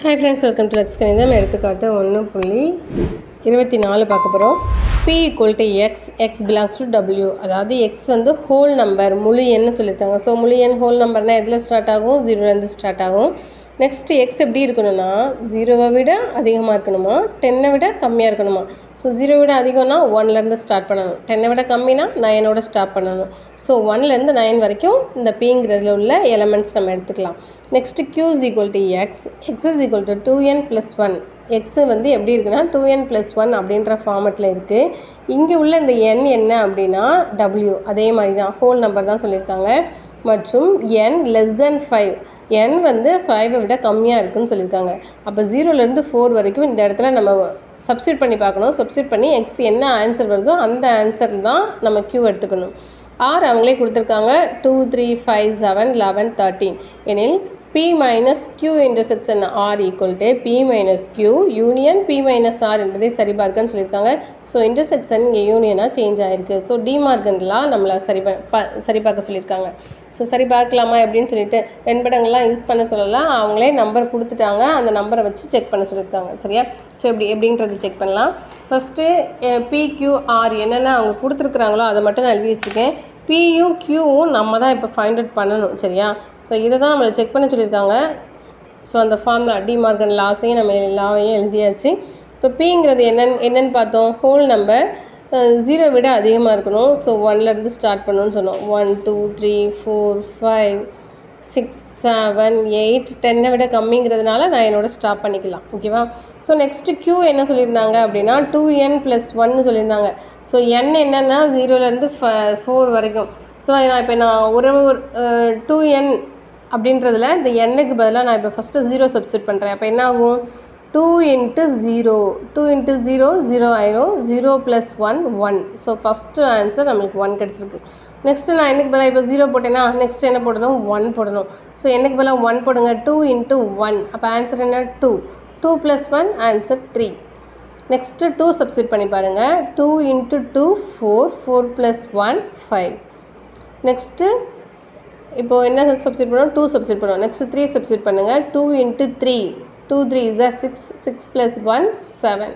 Hi friends, welcome to Lex Kanidham. எடுத்துக்காட்டு 1.24 பார்க்க போகிறோம். P equal to x, x belongs to w. அதாவது x வந்து ஹோல் நம்பர் முழு எண்ணு சொல்லியிருக்காங்க. ஸோ முழு எண் ஹோல் நம்பர்னால் எதில் ஸ்டார்ட் ஆகும்? 0லேருந்து ஸ்டார்ட் ஆகும். நெக்ஸ்ட்டு எக்ஸ் எப்படி இருக்கணும்னா 0வை விட அதிகமாக இருக்கணுமா, 10 விட கம்மியாக இருக்கணுமா. ஸோ 0 விட அதிகம்னா 1லேருந்து ஸ்டார்ட் பண்ணணும், 10 விட கம்மினா 9ஓட ஸ்டார்ட் பண்ணணும். ஸோ 1லேருந்து 9 வரைக்கும் இந்த பிங்கிறதுல உள்ள எலமெண்ட்ஸ் நம்ம எடுத்துக்கலாம். Next q is equal to x, x is equal to 2n plus 1. X வந்து எப்படி இருக்குன்னா 2n plus 1 அப்படின்ற ஃபார்மெட்டில் இருக்குது. இங்கே உள்ள இந்த n என்ன அப்படின்னா w, அதே மாதிரி தான் ஹோல் நம்பர் தான் சொல்லியிருக்காங்க. மற்றும் n லெஸ் தென் 5, n வந்து 5ஐ விட கம்மியாக இருக்குன்னு சொல்லியிருக்காங்க. அப்போ 0லேருந்து 4 வரைக்கும் இந்த இடத்துல நம்ம சப்ஸ்டியூட் பண்ணி பார்க்கணும். சப்ஸ்டியூட் பண்ணி எக்ஸ் என்ன ஆன்சர் வருதோ அந்த ஆன்சர் தான் நம்ம q எடுத்துக்கணும். ஆர் அவங்களே கொடுத்துருக்காங்க 2, 3, 5, 7, 11, 13 எனில் P minus Q intersection R equal to P minus Q union P minus R என்பதை சரிபார்க்கன்னு சொல்லியிருக்காங்க. ஸோ இன்டர்செக்ஷன் இங்கே யூனியனாக சேஞ்ச் ஆகிருக்கு. ஸோ டிமார்கன்லாம் நம்மளை சரிபார்க்க சொல்லியிருக்காங்க. ஸோ சரி பார்க்கலாமா எப்படின்னு சொல்லிட்டு வெண்படங்கள்லாம் யூஸ் பண்ண சொல்லலாம். அவங்களே நம்பர் கொடுத்துட்டாங்க, அந்த நம்பரை வச்சு செக் பண்ண சொல்லியிருக்காங்க. சரியா? ஸோ எப்படின்றது செக் பண்ணலாம். ஃபஸ்ட்டு PQR என்னென்ன அவங்க கொடுத்துருக்குறாங்களோ அதை மட்டும் நான் எழுதி வச்சுருக்கேன். பியும் க்யூவும் நம்ம தான் இப்போ ஃபைண்ட் அவுட் பண்ணணும். சரியா? ஸோ இதை தான் நம்மளை செக் பண்ண சொல்லியிருக்காங்க. ஸோ அந்த ஃபார்முலா டிமார்கன் லாஸையும் நம்ம எல்லாவையும் எழுதியாச்சு. இப்போ பிங்கிறது என்னென்னு பார்த்தோம். ஹோல் நம்பர் 0 விட அதிகமாக இருக்கணும். ஸோ 1லேருந்து ஸ்டார்ட் பண்ணணும்னு சொன்னோம். 1, 2, 3, 4, 5, 6, 7, 8, 10 விட கம்மிங்கிறதுனால நான் என்னோட ஸ்டாப் பண்ணிக்கலாம். ஓகேவா? ஸோ நெக்ஸ்ட்டு q என்ன சொல்லியிருந்தாங்க அப்படின்னா 2n plus 1 சொல்லியிருந்தாங்க. ஸோ n என்னென்னா 0லேருந்து 4 வரைக்கும். ஸோ நான் ஒரு 2n அப்படின்றதுல இந்த n-க்கு பதிலாக நான் இப்போ ஃபஸ்ட்டு 0 சப்ஸ்டியூட் பண்ணுறேன். அப்போ என்ன ஆகும்? 2 into 0, 2 into 0, 0 ஆயிரும். 0 plus 1, 1. ஸோ ஃபஸ்ட்டு ஆன்சர் நம்மளுக்கு 1 கிடச்சிருக்கு. நெக்ஸ்ட்டு நான் என்னக்கு பதிலாக இப்போ 0 போட்டேன்னா நெக்ஸ்ட் என்ன போடணும்? 1 போடணும். ஸோ என்னக்கு பதிலாக 1 போடுங்க. 2 into 1, அப்போ ஆன்சர் என்ன? 2. 2 plus 1, ஆன்சர் 3. நெக்ஸ்ட்டு 2 சப்ஸ்டியூட் பண்ணி பாருங்கள். 2 into 2, 4, 4 plus 1, 5. நெக்ஸ்ட்டு இப்போது என்ன சப்ஸ்டியூட் பண்ணுவோம்? 2 சப்ஸ்டியூட் பண்ணுவோம். நெக்ஸ்ட்டு 3 சப்ஸ்டியூட் பண்ணுங்கள். 2 into 3, 2 3s are 6, 6 plus 1, 7.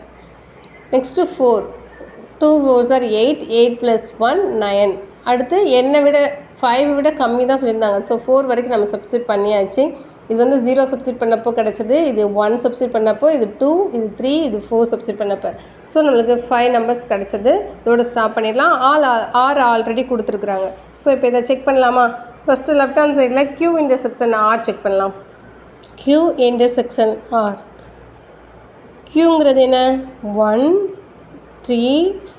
Next 4, 2 4s are 8, 8 plus 1, 9. அடுத்து என்னை விட 5 விட கம்மி தான் சொல்லியிருந்தாங்க. ஸோ 4 வரைக்கும் நம்ம சப்ஸ்டியூட் பண்ணியாச்சு. இது வந்து 0 சப்ஸ்டியூட் பண்ணப்போ கிடச்சது. இது 1 சப்ஸ்டியூட் பண்ணப்போ, இது 2, இது 3, இது 4 சப்ஸ்டியூட் பண்ணப்போ. ஸோ நம்மளுக்கு 5 நம்பர்ஸ் கிடச்சது. இதோட ஸ்டாப் பண்ணிடலாம். ஆர் ஆல்ரெடி கொடுத்துருக்குறாங்க. ஸோ இப்போ இதை செக் பண்ணலாமா? ஃபஸ்ட்டு லெஃப்ட் ஹேண்ட் சைடில் q இன்டர்செக்ஷன் R செக் பண்ணலாம். q இன்டர்செக்ஷன் R, க்யூங்கிறது என்ன? 1, 3,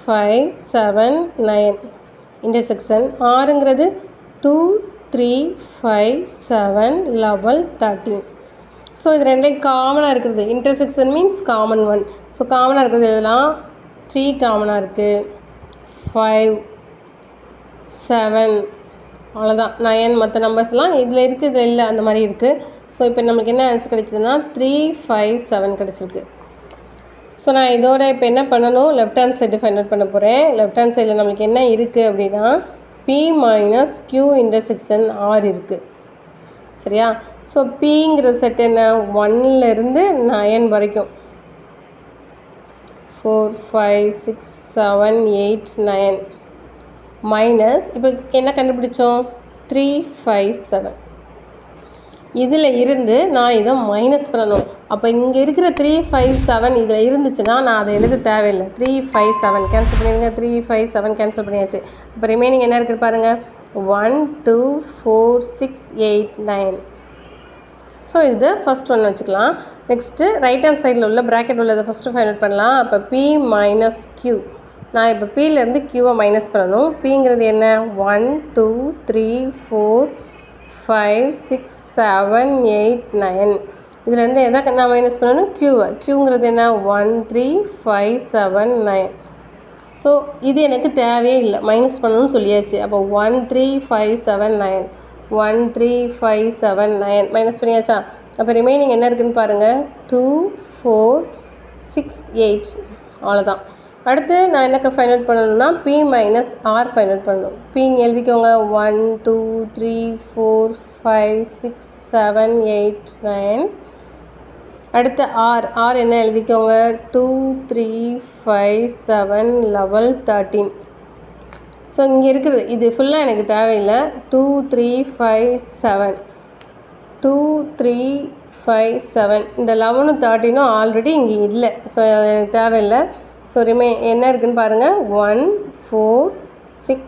5, 7, 9 இன்டர்செக்ஷன். ஆறுங்கிறது 2, 3, 5, 7, 11, 13. ஸோ இது ரெண்டையும் காமனாக இருக்கிறது. Intersection means common one. So காமனாக இருக்கிறது எதுலாம்? 3 காமனாக இருக்குது, 5, 7, அவ்வளோதான். 9 மற்ற நம்பர்ஸ்லாம் இதில் இருக்குது, இதில் இல்லை, அந்த மாதிரி இருக்குது. ஸோ இப்போ நம்மளுக்கு என்ன ஆன்சர் கிடச்சிதுன்னா 3, 5, 7 கிடச்சிருக்கு. ஸோ நான் இதோட இப்போ என்ன பண்ணணும்? Left hand side find out பண்ண போகிறேன். லெஃப்ட் ஹேண்ட் சைடில் நம்மளுக்கு என்ன இருக்குது அப்படின்னா P minus Q intersection R இருக்குது. சரியா? ஸோ Pங்கிற செட் என்ன? 1லேருந்து 9 வரைக்கும். 4, 5, 6, 7, 8, 9 மைனஸ் இப்போ என்ன கண்டுபிடிச்சோம்? 3, 5, 7. இதில் இருந்து நான் இதை மைனஸ் பண்ணணும். அப்போ இங்கே இருக்கிற 3, 5, 7 இதில் இருந்துச்சுன்னா நான் அதை எழுத தேவையில்லை. 3, 5, 7 கேன்சல் பண்ணிடுங்க. 3, 5, 7 கேன்சல் பண்ணியாச்சு. இப்போ ரிமைனிங் என்ன இருக்குது பாருங்கள்? 1, 2, 4, 6, 8, 9. ஸோ இது ஃபஸ்ட் ஒன்று வச்சுக்கலாம். நெக்ஸ்ட்டு ரைட் ஹேண்ட் சைடில் உள்ள ப்ராக்கெட் உள்ளதை ஃபஸ்ட்டு ஃபைண்ட் அவுட் பண்ணலாம். அப்போ P minus Q, நான் இப்போ Pலேருந்து Qவை மைனஸ் பண்ணணும். Pங்கிறது என்ன? 1, 2, 3, 4, 5, 6, 7, 8, 9. இதுலேருந்து எதை நான் மைனஸ் பண்ணணும்? க்யூங்கிறது என்ன? 1, 3, 5, 7, 9. ஸோ இது எனக்கு தேவையே இல்லை, மைனஸ் பண்ணணும்னு சொல்லியாச்சு. அப்போ 1, 3, 5, 7, 9, 1, 3, 5, 7, 9 மைனஸ் பண்ணியாச்சா? அப்போ ரிமைனிங் என்ன இருக்குதுன்னு பாருங்கள். 2, 4, 6, 8. அவ்வளோதான். அடுத்து நான் என்னக்கு ஃபைண்ட் அவுட் பண்ணணும்னா P minus R find out பண்ணணும். Pன்னு எழுதிக்கோங்க. 1, 2, 3, 4, 5, 6, 7, 8, 9. அடுத்து ஆர் என்ன எழுதிக்கோங்க, 2 3 5 7 11 13. ஸோ இங்கே இருக்குது இது ஃபுல்லாக எனக்கு தேவையில்லை. 2 3 5 7 2 3 5 7 இந்த 11 13 ஆல்ரெடி இங்கே இல்லை. ஸோ எனக்கு தேவையில்லை. ஸோ என்ன இருக்குதுன்னு பாருங்கள், 1 4 6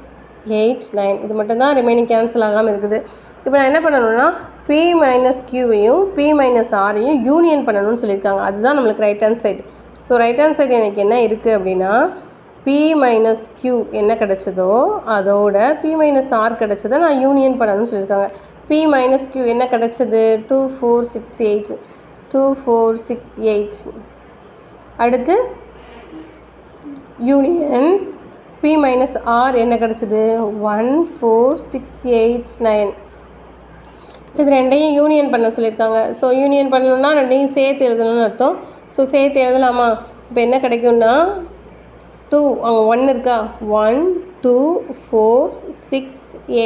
8 9 இது மட்டும்தான் ரிமைனிங் கேன்சல் ஆகாமல் இருக்குது. இப்போ நான் என்ன பண்ணணும்னா P மைனஸ் Qவையும் P மைனஸ் Rஐயும் யூனியன் பண்ணணும்னு சொல்லியிருக்காங்க. அதுதான் நம்மளுக்கு right hand side. So right hand side எனக்கு என்ன இருக்குது அப்படின்னா P மைனஸ் Q என்ன கிடச்சதோ அதோட P மைனஸ் R கிடச்சதை நான் யூனியன் பண்ணணும்னு சொல்லியிருக்காங்க. P மைனஸ் Q என்ன கிடச்சது, 2 4 6 8 2 4 6 8. அடுத்து யூனியன் P மைனஸ் R என்ன கிடச்சிது, 1 4 6 8 9. இது ரெண்டையும் யூனியன் பண்ண சொல்லியிருக்காங்க. ஸோ யூனியன் பண்ணணும்னா ரெண்டையும் சேர்த்து எழுதணும்னு அர்த்தம். ஸோ சேர்த்து எழுதலாமா? இப்போ என்ன கிடைக்கும்னா 2 அங்கே 1 இருக்கா, 1 2 4 6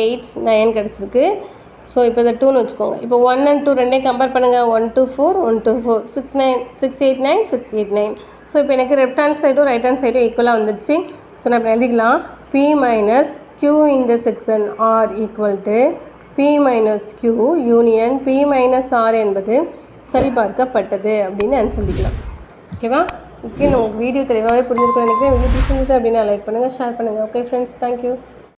8 9 கிடச்சிருக்கு. ஸோ இப்போ இதை 2ன்னு வச்சுக்கோங்க. இப்போ 1 and 2 ரெண்டையும் கம்பேர் பண்ணுங்கள். 1 2 4 1 2 4 6 9 6 8 9 6 8 9. ஸோ இப்போ எனக்கு லெஃப்ட் ஹேண்ட் சைடும் ரைட் ஹேண்ட் சைடும் ஈக்குவலாக வந்துடுச்சு. ஸோ நம்ம எழுதிக்கலாம் P minus Q intersection R equal to P minus Q union P minus R என்பது சரிபார்க்கப்பட்டது அப்படின்னு நான் சொல்லிக்கலாம். ஓகேவா? ஓகே, நான் உங்களுக்கு வீடியோ தெளிவாகவே புரிஞ்சிருக்கேன் நினைக்கிறேன். வீடியோ பிடிச்சிருந்தது அப்படின்னா லைக் பண்ணுங்கள், ஷேர் பண்ணுங்கள். Okay friends, thank you.